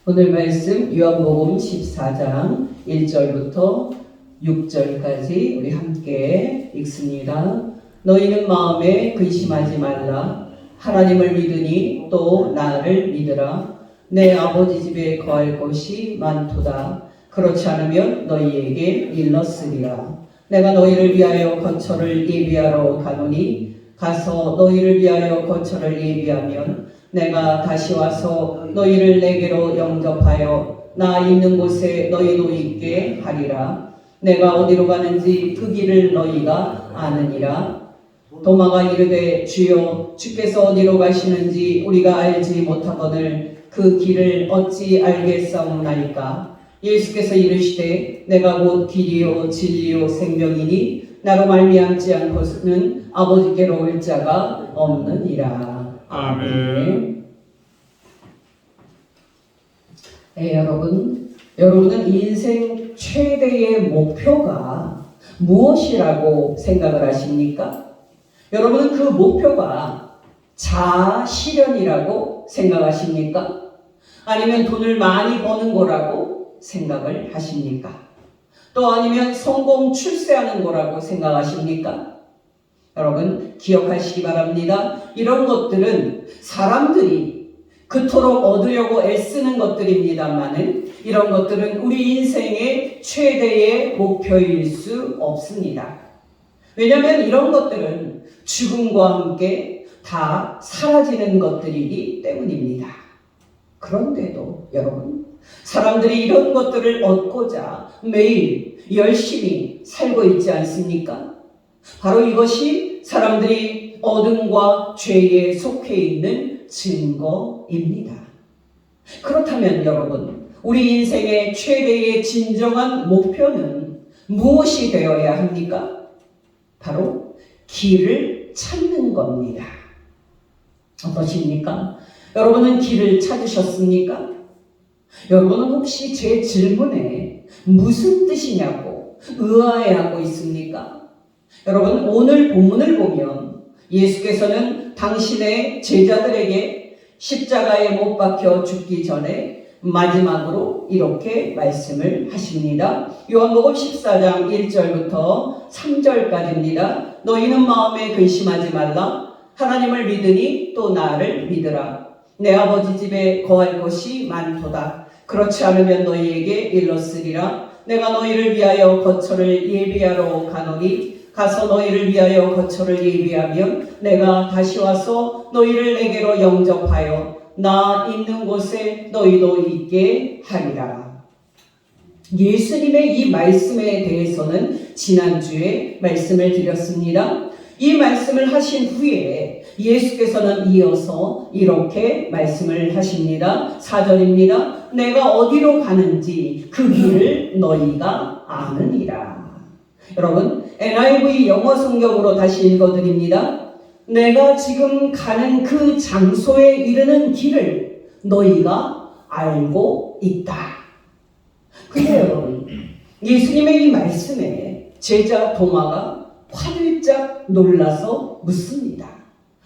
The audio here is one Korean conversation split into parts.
오늘 말씀 요한복음 14장 1절부터 6절까지 우리 함께 읽습니다. 너희는 마음에 근심하지 말라. 하나님을 믿으니 또 나를 믿으라. 내 아버지 집에 거할 곳이 많도다. 그렇지 않으면 너희에게 일렀으리라. 내가 너희를 위하여 거처를 예비하러 가노니 가서 너희를 위하여 거처를 예비하면 내가 다시 와서 너희를 내게로 영접하여 나 있는 곳에 너희도 있게 하리라. 내가 어디로 가는지 그 길을 너희가 아느니라. 도마가 이르되 주여 주께서 어디로 가시는지 우리가 알지 못하거늘 그 길을 어찌 알겠사옵나이까. 예수께서 이르시되 내가 곧 길이요 진리요 생명이니 나로 말미암지 않고는 아버지께로 올 자가 없느니라. 아멘. 네, 여러분은 인생 최대의 목표가 무엇이라고 생각을 하십니까? 여러분은 그 목표가 자아 실현이라고 생각하십니까? 아니면 돈을 많이 버는 거라고 생각을 하십니까? 또 아니면 성공 출세하는 거라고 생각하십니까? 여러분 기억하시기 바랍니다. 이런 것들은 사람들이 그토록 얻으려고 애쓰는 것들입니다만은 이런 것들은 우리 인생의 최대의 목표일 수 없습니다. 왜냐하면 이런 것들은 죽음과 함께 다 사라지는 것들이기 때문입니다. 그런데도 여러분, 사람들이 이런 것들을 얻고자 매일 열심히 살고 있지 않습니까? 바로 이것이 사람들이 어둠과 죄에 속해 있는 증거입니다. 그렇다면 여러분, 우리 인생의 최대의 진정한 목표는 무엇이 되어야 합니까? 바로 길을 찾는 겁니다. 어떠십니까? 여러분은 길을 찾으셨습니까? 여러분은 혹시 제 질문에 무슨 뜻이냐고 의아해하고 있습니까? 여러분 오늘 본문을 보면 예수께서는 당신의 제자들에게 십자가에 못 박혀 죽기 전에 마지막으로 이렇게 말씀을 하십니다. 요한복음 14장 1절부터 3절까지입니다. 너희는 마음에 근심하지 말라. 하나님을 믿으니 또 나를 믿으라. 내 아버지 집에 거할 곳이 많도다. 그렇지 않으면 너희에게 일렀으리라. 내가 너희를 위하여 거처를 예비하러 가노니 가서 너희를 위하여 거처를 예비하면 내가 다시 와서 너희를 내게로 영접하여 나 있는 곳에 너희도 있게 하리라. 예수님의 이 말씀에 대해서는 지난주에 말씀을 드렸습니다. 이 말씀을 하신 후에 예수께서는 이어서 이렇게 말씀을 하십니다. 4절입니다. 내가 어디로 가는지 그 길을 너희가 아느니라. 여러분, NIV 영어 성경으로 다시 읽어드립니다. 내가 지금 가는 그 장소에 이르는 길을 너희가 알고 있다. 근데 여러분, 예수님의 이 말씀에 제자 도마가 화들짝 놀라서 묻습니다.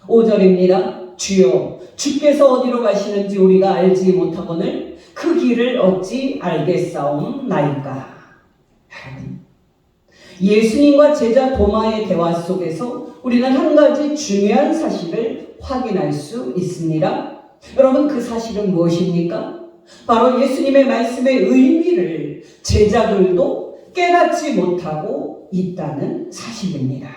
5절입니다. 주여, 주께서 어디로 가시는지 우리가 알지 못하거늘 그 길을 어찌 알겠사옵나이까. 예수님과 제자 도마의 대화 속에서 우리는 한 가지 중요한 사실을 확인할 수 있습니다. 여러분 그 사실은 무엇입니까? 바로 예수님의 말씀의 의미를 제자들도 깨닫지 못하고 있다는 사실입니다.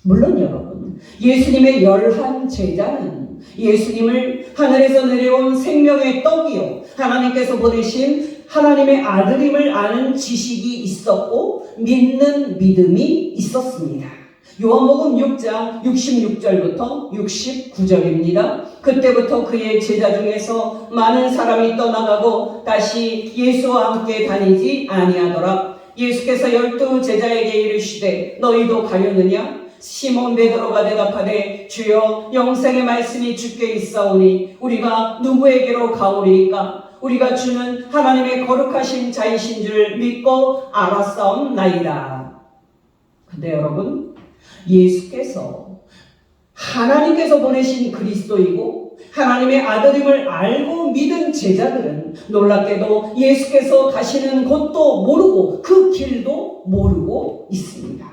물론 여러분, 예수님의 11 제자는 예수님을 하늘에서 내려온 생명의 떡이요 하나님께서 보내신 하나님의 아들임을 아는 지식이 있었고 믿는 믿음이 있었습니다. 요한복음 6장 66절부터 69절입니다. 그때부터 그의 제자 중에서 많은 사람이 떠나가고 다시 예수와 함께 다니지 아니하더라. 예수께서 12 제자에게 이르시되 너희도 가려느냐? 시몬 베드로가 대답하되 주여 영생의 말씀이 주께 있사오니 우리가 누구에게로 가오리이까? 우리가 주는 하나님의 거룩하신 자이신 줄 믿고 알았사옵나이다. 근데 여러분, 예수께서 하나님께서 보내신 그리스도이고 하나님의 아들임을 알고 믿은 제자들은 놀랍게도 예수께서 가시는 곳도 모르고 그 길도 모르고 있습니다.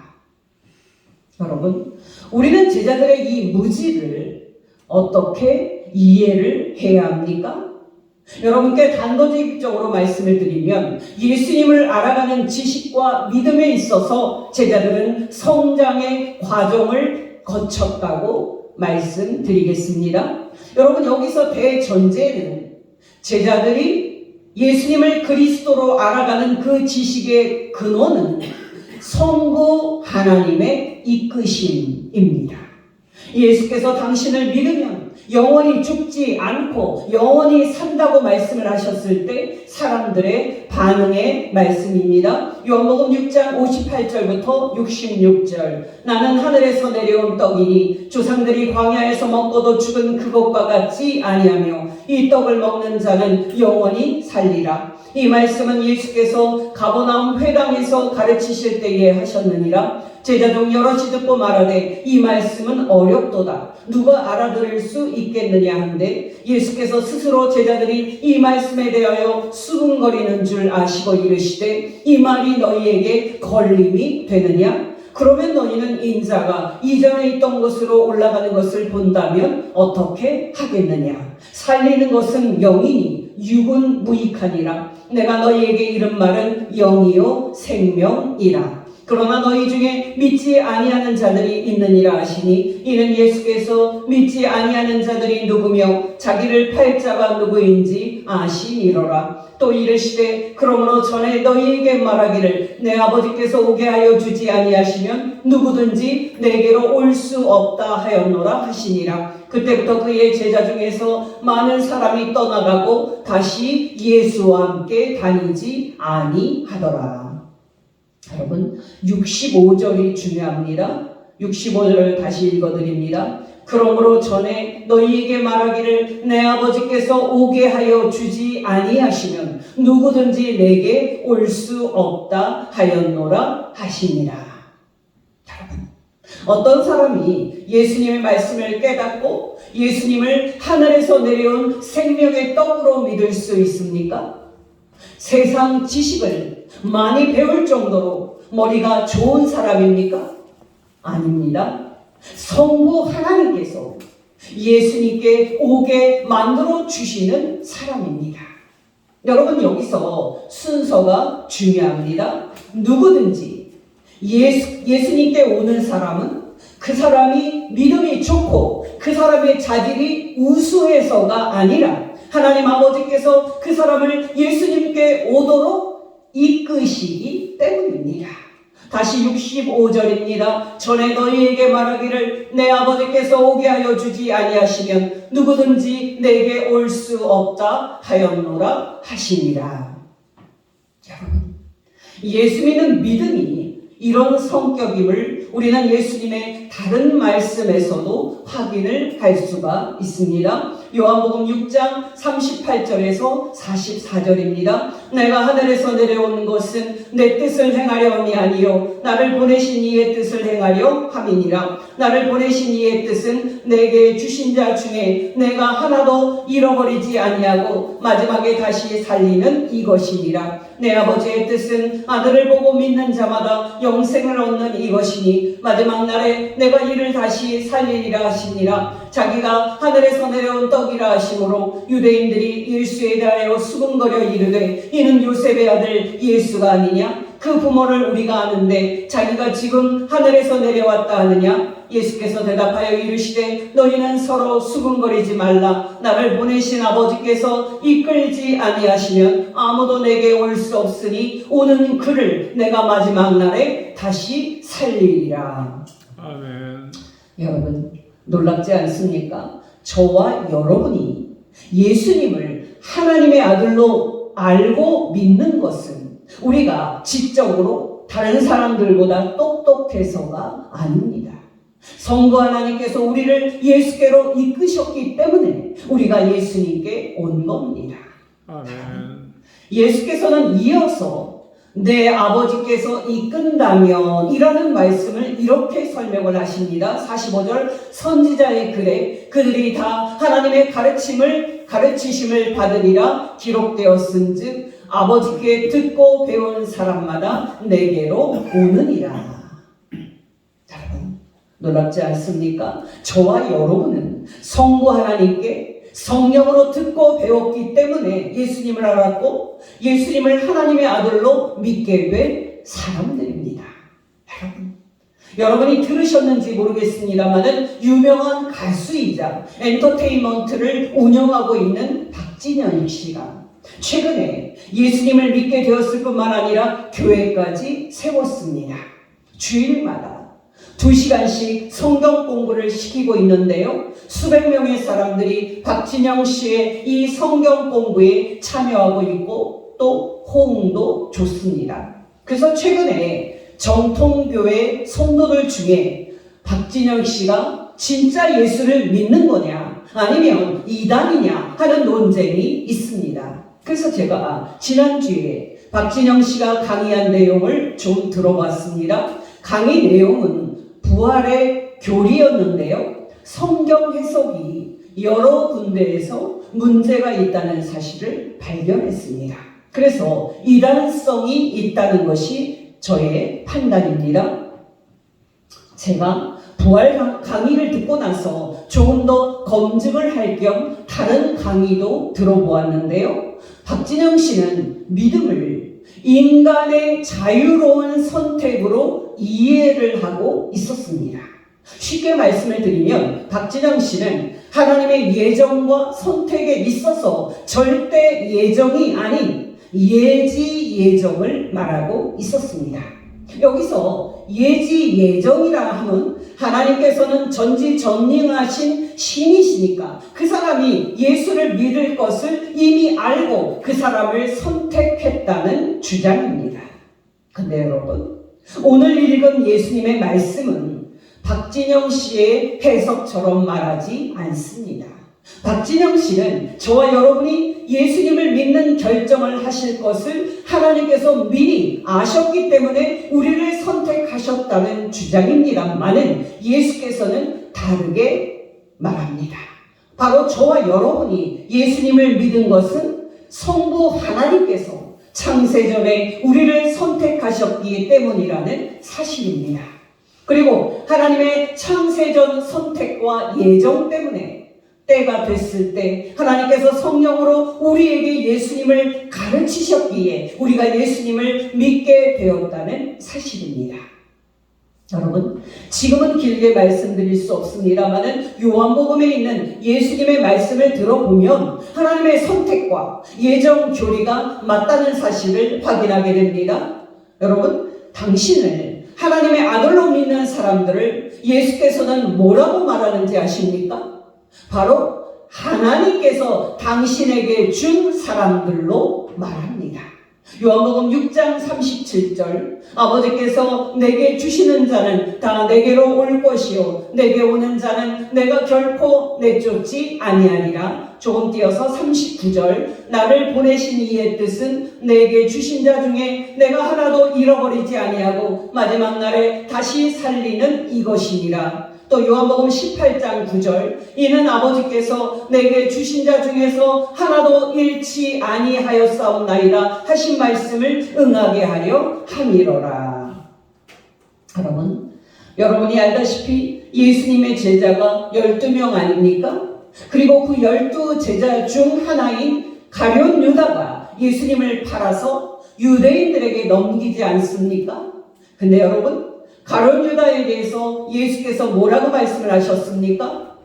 여러분, 우리는 제자들의 이 무지를 어떻게 이해를 해야 합니까? 여러분께 단도직입적으로 말씀을 드리면 예수님을 알아가는 지식과 믿음에 있어서 제자들은 성장의 과정을 거쳤다고 말씀드리겠습니다. 여러분, 여기서 대전제는 제자들이 예수님을 그리스도로 알아가는 그 지식의 근원은 성부 하나님의 이끄심입니다. 예수께서 당신을 믿으면 영원히 죽지 않고 영원히 산다고 말씀을 하셨을 때 사람들의 반응의 말씀입니다. 요한복음 6장 58절부터 66절. 나는 하늘에서 내려온 떡이니 조상들이 광야에서 먹고도 죽은 그것과 같지 아니하며 이 떡을 먹는 자는 영원히 살리라. 이 말씀은 예수께서 가버나움 회당에서 가르치실 때에 하셨느니라. 제자 중 여럿이 듣고 말하되 이 말씀은 어렵도다. 누가 알아들을 수 있겠느냐 한데 예수께서 스스로 제자들이 이 말씀에 대하여 수군거리는 줄 아시고 이르시되 이 말이 너희에게 걸림이 되느냐? 그러면 너희는 인자가 이전에 있던 곳으로 올라가는 것을 본다면 어떻게 하겠느냐? 살리는 것은 영이니 육은 무익하니라. 내가 너희에게 이른 말은 영이요 생명이라. 그러나 너희 중에 믿지 아니하는 자들이 있느니라 하시니 이는 예수께서 믿지 아니하는 자들이 누구며 자기를 팔 자가 누구인지 아시니로라. 또 이르시되 그러므로 전에 너희에게 말하기를 내 아버지께서 오게 하여 주지 아니하시면 누구든지 내게로 올 수 없다 하였노라 하시니라. 그때부터 그의 제자 중에서 많은 사람이 떠나가고 다시 예수와 함께 다니지 아니하더라. 여러분, 65절이 중요합니다. 65절을 다시 읽어드립니다. 그러므로 전에 너희에게 말하기를 내 아버지께서 오게 하여 주지 아니하시면 누구든지 내게 올 수 없다 하였노라 하시니라. 여러분, 어떤 사람이 예수님의 말씀을 깨닫고 예수님을 하늘에서 내려온 생명의 떡으로 믿을 수 있습니까? 세상 지식을 많이 배울 정도로 머리가 좋은 사람입니까? 아닙니다. 성부 하나님께서 예수님께 오게 만들어 주시는 사람입니다. 여러분, 여기서 순서가 중요합니다. 누구든지 예수님께 오는 사람은 그 사람이 믿음이 좋고 그 사람의 자질이 우수해서가 아니라 하나님 아버지께서 그 사람을 예수님께 오도록 이끄시기 때문입니다. 다시 65절입니다. 전에 너희에게 말하기를 내 아버지께서 오게 하여 주지 아니하시면 누구든지 내게 올 수 없다 하였노라 하시니라. 여러분, 예수 믿는 믿음이 이런 성격임을 우리는 예수님의 다른 말씀에서도 확인을 할 수가 있습니다. 요한복음 6장 38절에서 44절입니다. 내가 하늘에서 내려온 것은 내 뜻을 행하려 함이 아니요 나를 보내신 이의 뜻을 행하려 함이니라. 나를 보내신 이의 뜻은 내게 주신 자 중에 내가 하나도 잃어버리지 아니하고 마지막에 다시 살리는 이것이니라. 내 아버지의 뜻은 아들을 보고 믿는 자마다 영생을 얻는 이것이니 마지막 날에 내가 이를 다시 살리리라 하시니라. 자기가 하늘에서 내려온 떡이라 하심으로 유대인들이 예수에 대하여 수군거려 이르되 이는 요셉의 아들 예수가 아니냐? 그 부모를 우리가 아는데 자기가 지금 하늘에서 내려왔다 하느냐? 예수께서 대답하여 이르시되 너희는 서로 수군거리지 말라. 나를 보내신 아버지께서 이끌지 아니하시면 아무도 내게 올 수 없으니 오는 그를 내가 마지막 날에 다시 살리리라. 아멘. 여러분, 놀랍지 않습니까? 저와 여러분이 예수님을 하나님의 아들로 알고 믿는 것은 우리가 지적으로 다른 사람들보다 똑똑해서가 아닙니다. 성부 하나님께서 우리를 예수께로 이끄셨기 때문에 우리가 예수님께 온 겁니다. 아멘. 예수께서는 이어서 내 아버지께서 이끈다면 이라는 말씀을 이렇게 설명을 하십니다. 45절 선지자의 글에 그들이 다 하나님의 가르치심을 받으리라 기록되었은즉 아버지께 듣고 배운 사람마다 내게로 오느니라. 여러분 놀랍지 않습니까? 저와 여러분은 성부 하나님께 성령으로 듣고 배웠기 때문에 예수님을 알았고 예수님을 하나님의 아들로 믿게 된 사람들입니다. 여러분이 들으셨는지 모르겠습니다만은 유명한 가수이자 엔터테인먼트를 운영하고 있는 박진영 씨가 최근에 예수님을 믿게 되었을 뿐만 아니라 교회까지 세웠습니다. 주일마다 2시간씩 성경 공부를 시키고 있는데요. 수백 명의 사람들이 박진영 씨의 이 성경 공부에 참여하고 있고 또 호응도 좋습니다. 그래서 최근에 정통교회 성도들 중에 박진영 씨가 진짜 예수를 믿는 거냐 아니면 이단이냐 하는 논쟁이 있습니다. 그래서 제가 지난주에 박진영 씨가 강의한 내용을 좀 들어봤습니다. 강의 내용은 부활의 교리였는데요. 성경 해석이 여러 군데에서 문제가 있다는 사실을 발견했습니다. 그래서 이단성이 있다는 것이 저의 판단입니다. 제가 부활 강의를 듣고 나서 조금 더 검증을 할 겸 다른 강의도 들어보았는데요. 박진영 씨는 믿음을 인간의 자유로운 선택으로 이해를 하고 있었습니다. 쉽게 말씀을 드리면 박진영 씨는 하나님의 예정과 선택에 있어서 절대 예정이 아닌 예지 예정을 말하고 있었습니다. 여기서 예지 예정이라 하면 하나님께서는 전지전능하신 신이시니까 그 사람이 예수를 믿을 것을 이미 알고 그 사람을 선택했다는 주장입니다. 근데 여러분 오늘 읽은 예수님의 말씀은 박진영 씨의 해석처럼 말하지 않습니다. 박진영 씨는 저와 여러분이 예수님을 믿는 결정을 하실 것을 하나님께서 미리 아셨기 때문에 우리를 선택하셨다는 주장입니다만은 예수께서는 다르게 말합니다. 바로 저와 여러분이 예수님을 믿은 것은 성부 하나님께서 창세전에 우리를 선택하셨기 때문이라는 사실입니다. 그리고 하나님의 창세전 선택과 예정 때문에 때가 됐을 때 하나님께서 성령으로 우리에게 예수님을 가르치셨기에 우리가 예수님을 믿게 되었다는 사실입니다. 여러분 지금은 길게 말씀드릴 수 없습니다만은 요한복음에 있는 예수님의 말씀을 들어보면 하나님의 선택과 예정 교리가 맞다는 사실을 확인하게 됩니다. 여러분 당신을 하나님의 아들로 믿는 사람들을 예수께서는 뭐라고 말하는지 아십니까? 바로 하나님께서 당신에게 준 사람들로 말합니다. 요한복음 6장 37절 아버지께서 내게 주시는 자는 다 내게로 올 것이요 내게 오는 자는 내가 결코 내쫓지 아니하리라. 조금 띄어서 39절 나를 보내신 이의 뜻은 내게 주신 자 중에 내가 하나도 잃어버리지 아니하고 마지막 날에 다시 살리는 이것이니라. 또 요한복음 18장 9절 이는 아버지께서 내게 주신 자 중에서 하나도 잃지 아니하였사옵나이다 하신 말씀을 응하게 하려 함이로라. 여러분이 알다시피 예수님의 제자가 12명 아닙니까? 그리고 그 12제자 중 하나인 가룟 유다가 예수님을 팔아서 유대인들에게 넘기지 않습니까? 근데 여러분 가룟 유다에 대해서 예수께서 뭐라고 말씀을 하셨습니까?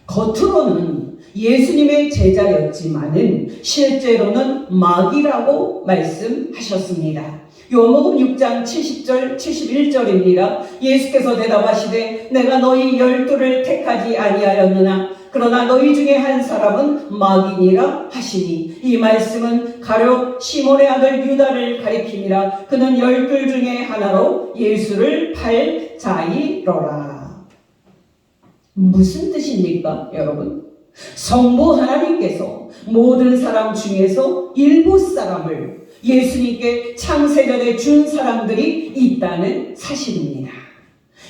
겉으로는 예수님의 제자였지만은 실제로는 마귀라고 말씀하셨습니다. 요한복음 6장 70절 71절입니다. 예수께서 대답하시되 내가 너희 12를 택하지 아니하였느냐 그러나 너희 중에 한 사람은 마귀니라 하시니 이 말씀은 가룟 시몬의 아들 유다를 가리킴이라. 그는 12 중에 하나로 예수를 팔 자이로라. 무슨 뜻입니까 여러분? 성부 하나님께서 모든 사람 중에서 일부 사람을 예수님께 창세전에 준 사람들이 있다는 사실입니다.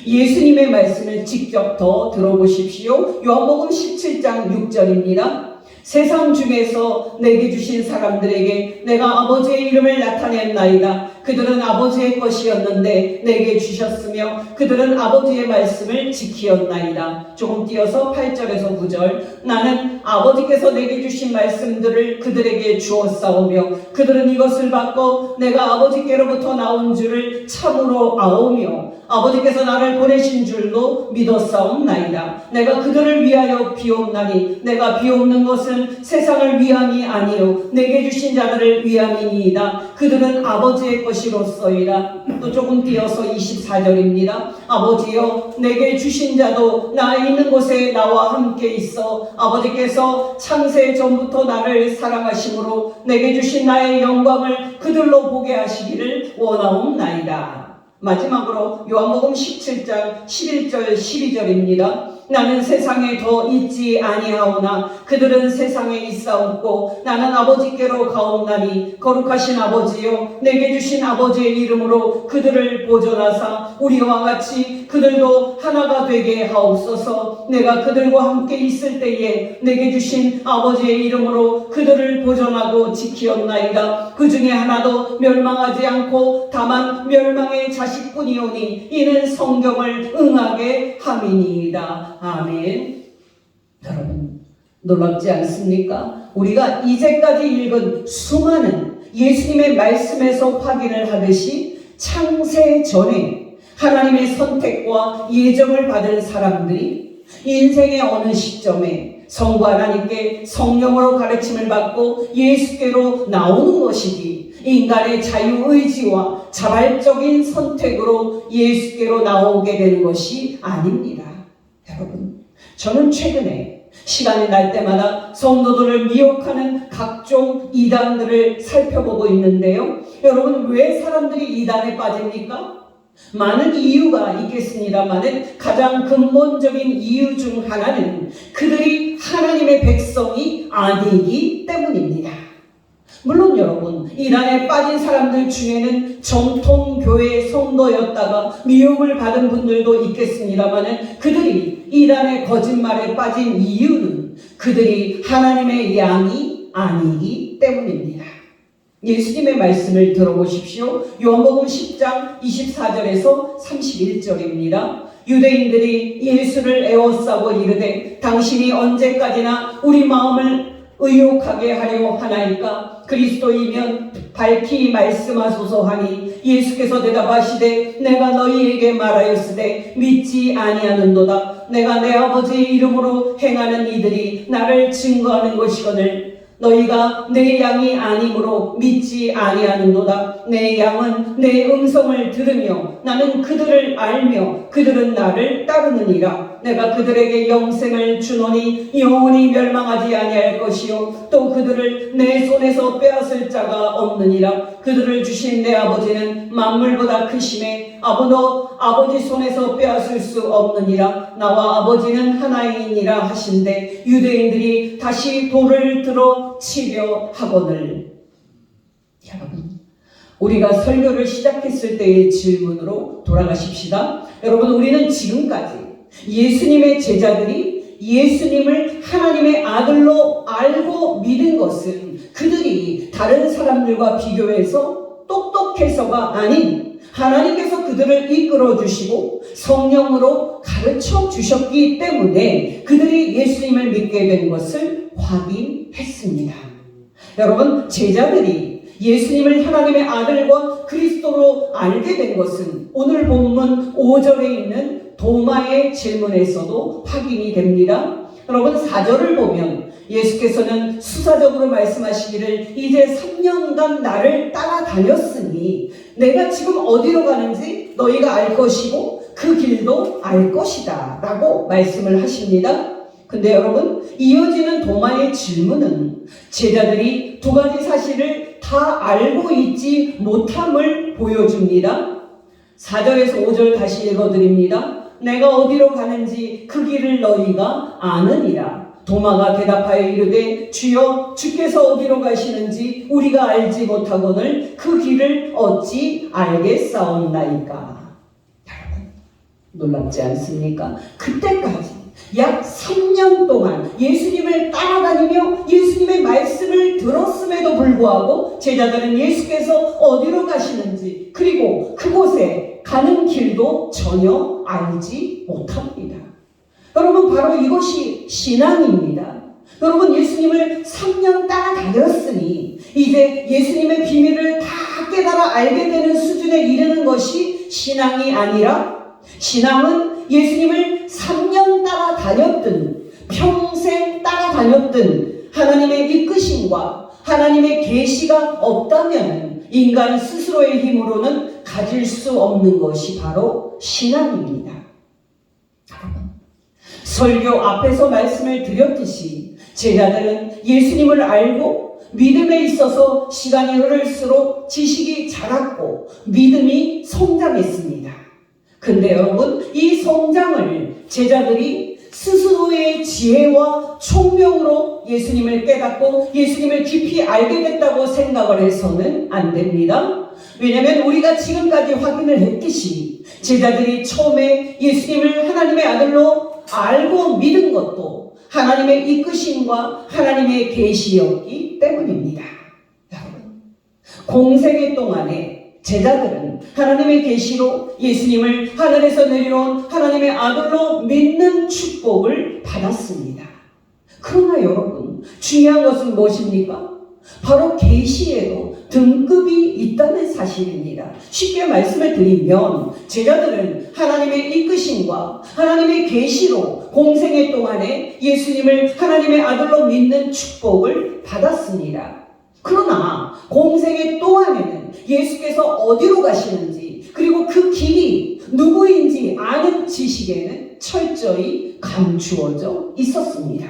예수님의 말씀을 직접 더 들어보십시오. 요한복음 17장 6절입니다. 세상 중에서 내게 주신 사람들에게 내가 아버지의 이름을 나타냈나이다. 그들은 아버지의 것이었는데 내게 주셨으며 그들은 아버지의 말씀을 지키었나이다. 조금 띄어서 8절에서 9절. 나는 아버지께서 내게 주신 말씀들을 그들에게 주었사오며 그들은 이것을 받고 내가 아버지께로부터 나온 줄을 참으로 아오며 아버지께서 나를 보내신 줄로 믿었사옵나이다. 내가 그들을 위하여 비옵나니 내가 비옵는 것은 세상을 위함이 아니요 내게 주신 자들을 위함이니이다. 그들은 아버지의 것이로소이다. 또 조금 띄어서 24절입니다. 아버지여 내게 주신 자도 나 있는 곳에 나와 함께 있어 아버지께서 창세 전부터 나를 사랑하심으로 내게 주신 나의 영광을 그들로 보게 하시기를 원하옵나이다. 마지막으로 요한복음 17장 11절 12절입니다. 나는 세상에 더 있지 아니하오나 그들은 세상에 있사옵고 나는 아버지께로 가옵나니 거룩하신 아버지여 내게 주신 아버지의 이름으로 그들을 보존하사 우리와 같이 그들도 하나가 되게 하옵소서. 내가 그들과 함께 있을 때에 내게 주신 아버지의 이름으로 그들을 보존하고 지키었나이다. 그 중에 하나도 멸망하지 않고 다만 멸망의 자식뿐이오니 이는 성경을 응하게 함이니이다. 아멘. 여러분 놀랍지 않습니까? 우리가 이제까지 읽은 수많은 예수님의 말씀에서 확인을 하듯이 창세 전에 하나님의 선택과 예정을 받은 사람들이 인생의 어느 시점에 성부 하나님께 성령으로 가르침을 받고 예수께로 나오는 것이지 인간의 자유의지와 자발적인 선택으로 예수께로 나오게 되는 것이 아닙니다. 여러분, 저는 최근에 시간이 날 때마다 성도들을 미혹하는 각종 이단들을 살펴보고 있는데요. 여러분, 왜 사람들이 이단에 빠집니까? 많은 이유가 있겠습니다만 가장 근본적인 이유 중 하나는 그들이 하나님의 백성이 아니기 때문입니다. 물론 여러분, 이단에 빠진 사람들 중에는 정통교회 성도였다가 미움을 받은 분들도 있겠습니다만 그들이 이단의 거짓말에 빠진 이유는 그들이 하나님의 양이 아니기 때문입니다. 예수님의 말씀을 들어보십시오. 요한복음 10장 24절에서 31절입니다. 유대인들이 예수를 애워싸고 이르되 당신이 언제까지나 우리 마음을 의욕하게 하려 하나이까? 그리스도이면 밝히 말씀하소서 하니 예수께서 대답하시되 내가 너희에게 말하였으되 믿지 아니하는도다. 내가 내 아버지의 이름으로 행하는 이들이 나를 증거하는 것이거늘 너희가 내 양이 아니므로 믿지 아니하는도다. 내 양은 내 음성을 들으며 나는 그들을 알며 그들은 나를 따르느니라. 내가 그들에게 영생을 주노니 영원히 멸망하지 아니할 것이요 또 그들을 내 손에서 빼앗을 자가 없느니라. 그들을 주신 내 아버지는 만물보다 크심에 아버지 손에서 빼앗을 수 없느니라. 나와 아버지는 하나이니라 하신대 유대인들이 다시 돌을 들어 치려 하거늘. 여러분, 우리가 설교를 시작했을 때의 질문으로 돌아가십시다. 여러분, 우리는 지금까지 예수님의 제자들이 예수님을 하나님의 아들로 알고 믿은 것은 그들이 다른 사람들과 비교해서 똑똑해서가 아닌 하나님께서 그들을 이끌어 주시고 성령으로 가르쳐 주셨기 때문에 그들이 예수님을 믿게 된 것을 확인했습니다. 여러분, 제자들이 예수님을 하나님의 아들과 그리스도로 알게 된 것은 오늘 본문 5절에 있는 도마의 질문에서도 확인이 됩니다. 여러분, 4절을 보면 예수께서는 수사적으로 말씀하시기를 이제 3년간 나를 따라다녔으니 내가 지금 어디로 가는지 너희가 알 것이고 그 길도 알 것이다 라고 말씀을 하십니다. 근데 여러분, 이어지는 도마의 질문은 제자들이 두 가지 사실을 다 알고 있지 못함을 보여줍니다. 4절에서 5절 다시 읽어드립니다. 내가 어디로 가는지 그 길을 너희가 아느니라. 도마가 대답하여 이르되 주여, 주께서 어디로 가시는지 길인지 우리가 알지 못하거늘 그 길을 어찌 알겠사옵나이까. 여러분, 놀랍지 않습니까? 그때까지 약 3년 동안 예수님을 따라다니며 예수님의 말씀을 들었음에도 불구하고 제자들은 예수께서 어디로 가시는지, 그리고 그곳에 가는 길도 전혀 알지 못합니다. 여러분, 바로 이것이 신앙입니다. 여러분, 예수님을 3년 따라다녔으니 이제 예수님의 비밀을 다 깨달아 알게 되는 수준에 이르는 것이 신앙이 아니라, 신앙은 예수님을 3년 따라다녔든 평생 따라다녔든 하나님의 이끄심과 하나님의 계시가 없다면 인간 스스로의 힘으로는 가질 수 없는 것이 바로 신앙입니다. 설교 앞에서 말씀을 드렸듯이 제자들은 예수님을 알고 믿음에 있어서 시간이 흐를수록 지식이 자랐고 믿음이 성장했습니다. 근데 여러분, 이 성장을 제자들이 스스로의 지혜와 총명으로 예수님을 깨닫고 예수님을 깊이 알게 됐다고 생각을 해서는 안 됩니다. 왜냐하면 우리가 지금까지 확인을 했듯이 제자들이 처음에 예수님을 하나님의 아들로 알고 믿은 것도 하나님의 이끄심과 하나님의 계시였기 때문입니다. 여러분, 공생애 동안에 제자들은 하나님의 계시로 예수님을 하늘에서 내려온 하나님의 아들로 믿는 축복을 받았습니다. 그러나 여러분, 중요한 것은 무엇입니까? 바로 계시에도 등급이 있다는 사실입니다. 쉽게 말씀을 드리면 제자들은 하나님의 이끄심과 하나님의 계시로 공생애 동안에 예수님을 하나님의 아들로 믿는 축복을 받았습니다. 그러나 공생애 동안에는 예수께서 어디로 가시는지, 그리고 그 길이 누구인지 아는 지식에는 철저히 감추어져 있었습니다.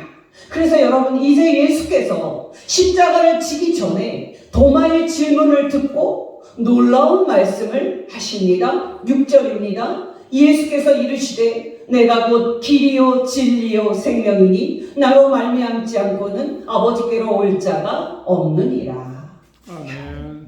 그래서 여러분, 이제 예수께서 십자가를 지기 전에 도마의 질문을 듣고 놀라운 말씀을 하십니다. 6절입니다. 예수께서 이르시되 내가 곧 길이요 진리요 생명이니 나로 말미암지 않고는 아버지께로 올 자가 없느니라. 아멘.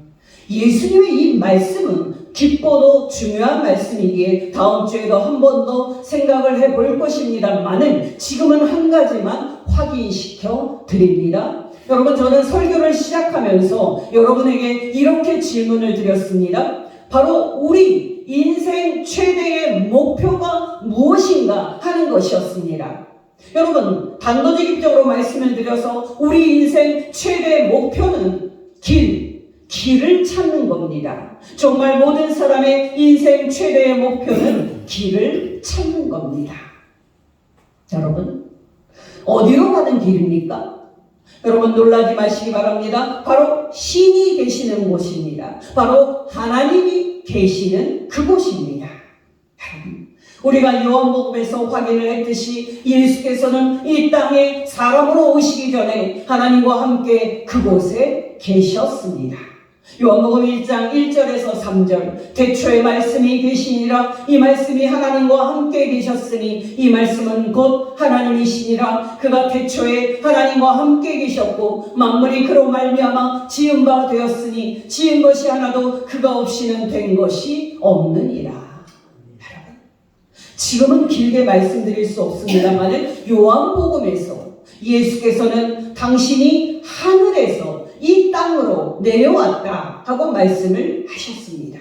예수님의 이 말씀은 깊고도 중요한 말씀이기에 다음 주에도 한 번 더 생각을 해볼 것입니다만은 지금은 한 가지만 확인시켜 드립니다. 여러분, 저는 설교를 시작하면서 여러분에게 이렇게 질문을 드렸습니다. 바로 우리 인생 최대의 목표가 무엇인가 하는 것이었습니다. 여러분, 단도직입적으로 말씀을 드려서 우리 인생 최대의 목표는 길을 찾는 겁니다. 정말 모든 사람의 인생 최대의 목표는 길을 찾는 겁니다. 여러분, 어디로 가는 길입니까? 여러분, 놀라지 마시기 바랍니다. 바로 신이 계시는 곳입니다. 바로 하나님이 계시는 그곳입니다. 우리가 요한복음에서 확인을 했듯이 예수께서는 이 땅에 사람으로 오시기 전에 하나님과 함께 그곳에 계셨습니다. 요한복음 1장 1절에서 3절, 태초에 말씀이 계시니라 이 말씀이 하나님과 함께 계셨으니 이 말씀은 곧 하나님이시니라. 그가 태초에 하나님과 함께 계셨고 만물이 그로 말미암아 지은 바 되었으니 지은 것이 하나도 그가 없이는 된 것이 없느니라. 여러분, 지금은 길게 말씀드릴 수 없습니다만 요한복음에서 예수께서는 당신이 하늘에서 이 땅으로 내려왔다 하고 말씀을 하셨습니다.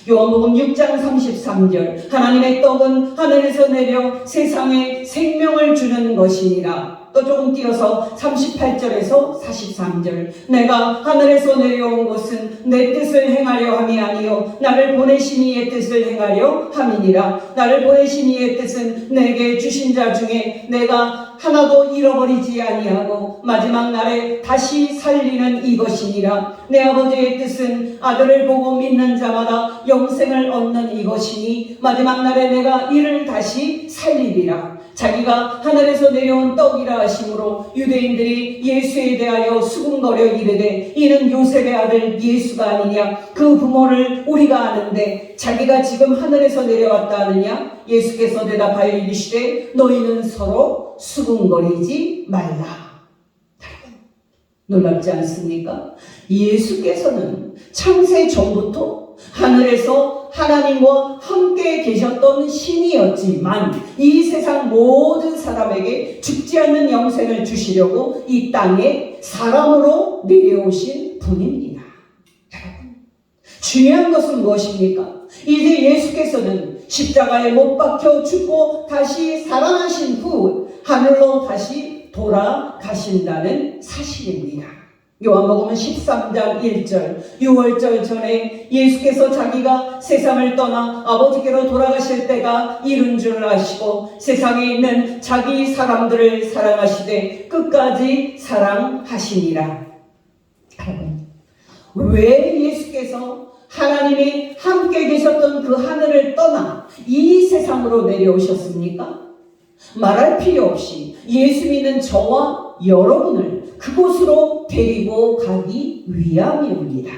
요한복음 6장 33절, 하나님의 떡은 하늘에서 내려 세상에 생명을 주는 것이니라. 또 조금 띄어서 38절에서 43절, 내가 하늘에서 내려온 것은 내 뜻을 행하려 함이 아니요 나를 보내신 이의 뜻을 행하려 함이니라. 나를 보내신 이의 뜻은 내게 주신 자 중에 내가 하나도 잃어버리지 아니하고 마지막 날에 다시 살리는 이것이니라. 내 아버지의 뜻은 아들을 보고 믿는 자마다 영생을 얻는 이것이니 마지막 날에 내가 이를 다시 살리리라. 자기가 하늘에서 내려온 떡이라 하심으로 유대인들이 예수에 대하여 수군거려 이르되 이는 요셉의 아들 예수가 아니냐. 그 부모를 우리가 아는데 자기가 지금 하늘에서 내려왔다 하느냐. 예수께서 대답하여 이르시되 너희는 서로 수군거리지 말라. 놀랍지 않습니까? 예수께서는 창세 전부터 하늘에서 하나님과 함께 계셨던 신이었지만 이 세상 모든 사람에게 죽지 않는 영생을 주시려고 이 땅에 사람으로 내려오신 분입니다. 여러분, 중요한 것은 무엇입니까? 이제 예수께서는 십자가에 못 박혀 죽고 다시 살아나신 후 하늘로 다시 돌아가신다는 사실입니다. 요한복음 13장 1절, 6월절 전에 예수께서 자기가 세상을 떠나 아버지께로 돌아가실 때가 이른 줄 아시고 세상에 있는 자기 사람들을 사랑하시되 끝까지 사랑하시니라. 왜 예수께서 하나님이 함께 계셨던 그 하늘을 떠나 이 세상으로 내려오셨습니까? 말할 필요 없이 예수 믿는 저와 여러분을 그곳으로 데리고 가기 위함입니다.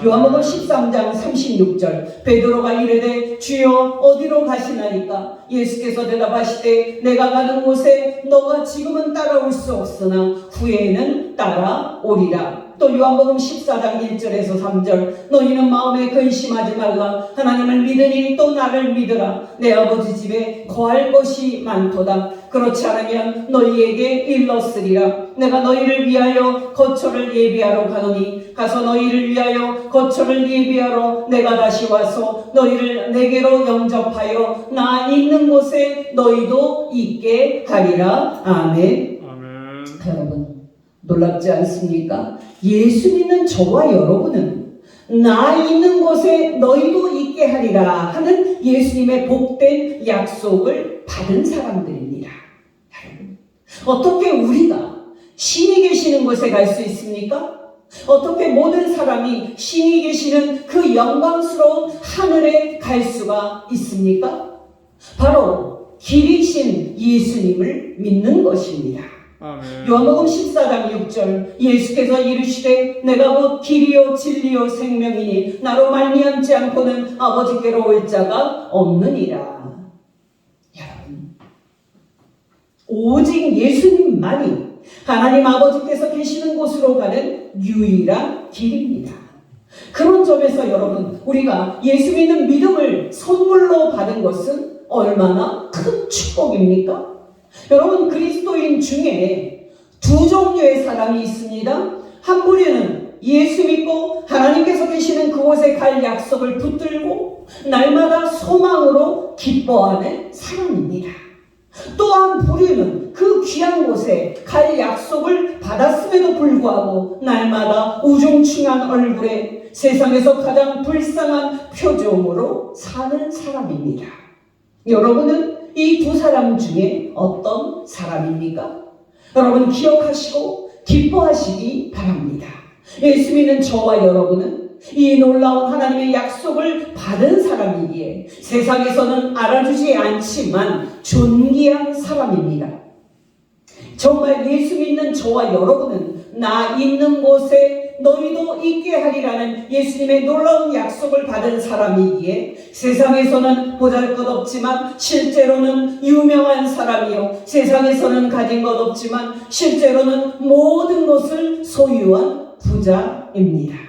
요한복음 13장 36절, 베드로가 이르되 주여 어디로 가시나이까? 예수께서 대답하시되 내가 가는 곳에 너가 지금은 따라올 수 없으나 후에는 따라오리라. 또 요한복음 14장 1절에서 3절, 너희는 마음에 근심하지 말라. 하나님을 믿으니 또 나를 믿으라. 내 아버지 집에 거할 것이 많도다. 그렇지 않으면 너희에게 일렀으리라. 내가 너희를 위하여 거처를 예비하러 가노니 가서 너희를 위하여 거처를 예비하러 내가 다시 와서 너희를 내게로 영접하여 나 있는 곳에 너희도 있게 하리라. 아멘. 아멘. 여러분, 놀랍지 않습니까? 예수 믿는 저와 여러분은 나 있는 곳에 너희도 있게 하리라 하는 예수님의 복된 약속을 받은 사람들입니다. 여러분, 어떻게 우리가 신이 계시는 곳에 갈 수 있습니까? 어떻게 모든 사람이 신이 계시는 그 영광스러운 하늘에 갈 수가 있습니까? 바로 길이신 예수님을 믿는 것입니다. 아멘. 요한복음 14장 6절, 예수께서 이르시되 내가 곧 길이요 진리요 생명이니 나로 말미암지 않고는 아버지께로 올 자가 없느니라. 여러분, 오직 예수님만이 하나님 아버지께서 계시는 곳으로 가는 유일한 길입니다. 그런 점에서 여러분, 우리가 예수 믿는 믿음을 선물로 받은 것은 얼마나 큰 축복입니까? 여러분, 그리스도인 중에 두 종류의 사람이 있습니다. 한 부류는 예수 믿고 하나님께서 계시는 그곳에 갈 약속을 붙들고 날마다 소망으로 기뻐하는 사람입니다. 또 한 부류는 그 귀한 곳에 갈 약속을 받았음에도 불구하고 날마다 우중충한 얼굴에 세상에서 가장 불쌍한 표정으로 사는 사람입니다. 여러분은 이 두 사람 중에 어떤 사람입니까? 여러분, 기억하시고 기뻐하시기 바랍니다. 예수 믿는 저와 여러분은 이 놀라운 하나님의 약속을 받은 사람이기에 세상에서는 알아주지 않지만 존귀한 사람입니다. 정말 예수 믿는 저와 여러분은 나 있는 곳에 너희도 있게 하리라는 예수님의 놀라운 약속을 받은 사람이기에 세상에서는 보잘것없지만 실제로는 유명한 사람이요, 세상에서는 가진 것 없지만 실제로는 모든 것을 소유한 부자입니다.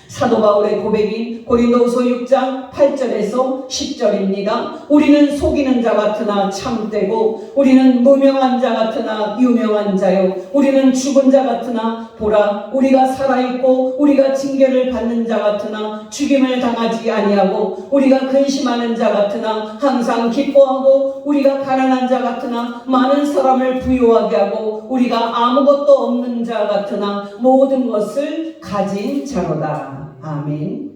사도 바울의 고백인 고린도후서 6장 8절에서 10절입니다. 우리는 속이는 자 같으나 참되고 우리는 무명한 자 같으나 유명한 자요, 우리는 죽은 자 같으나 보라 우리가 살아있고 우리가 징계를 받는 자 같으나 죽임을 당하지 아니하고 우리가 근심하는 자 같으나 항상 기뻐하고 우리가 가난한 자 같으나 많은 사람을 부유하게 하고 우리가 아무것도 없는 자 같으나 모든 것을 가진 자로다. 아멘.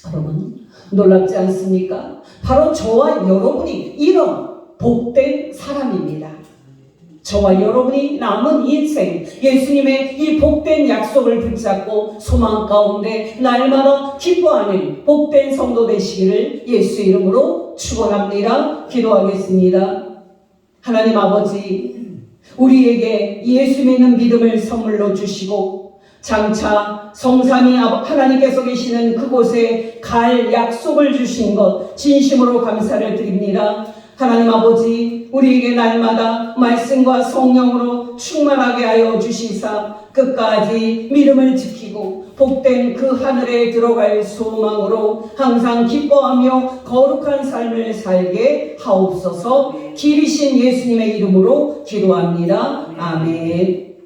여러분, 놀랍지 않습니까? 바로 저와 여러분이 이런 복된 사람입니다. 저와 여러분이 남은 인생 예수님의 이 복된 약속을 붙잡고 소망 가운데 날마다 기뻐하는 복된 성도 되시기를 예수 이름으로 축원합니다. 기도하겠습니다. 하나님 아버지, 우리에게 예수 믿는 믿음을 선물로 주시고 장차 성삼위 하나님께서 계시는 그곳에 갈 약속을 주신 것 진심으로 감사를 드립니다. 하나님 아버지, 우리에게 날마다 말씀과 성령으로 충만하게 하여 주시사 끝까지 믿음을 지키고 복된 그 하늘에 들어갈 소망으로 항상 기뻐하며 거룩한 삶을 살게 하옵소서. 길이신 예수님의 이름으로 기도합니다. 아멘.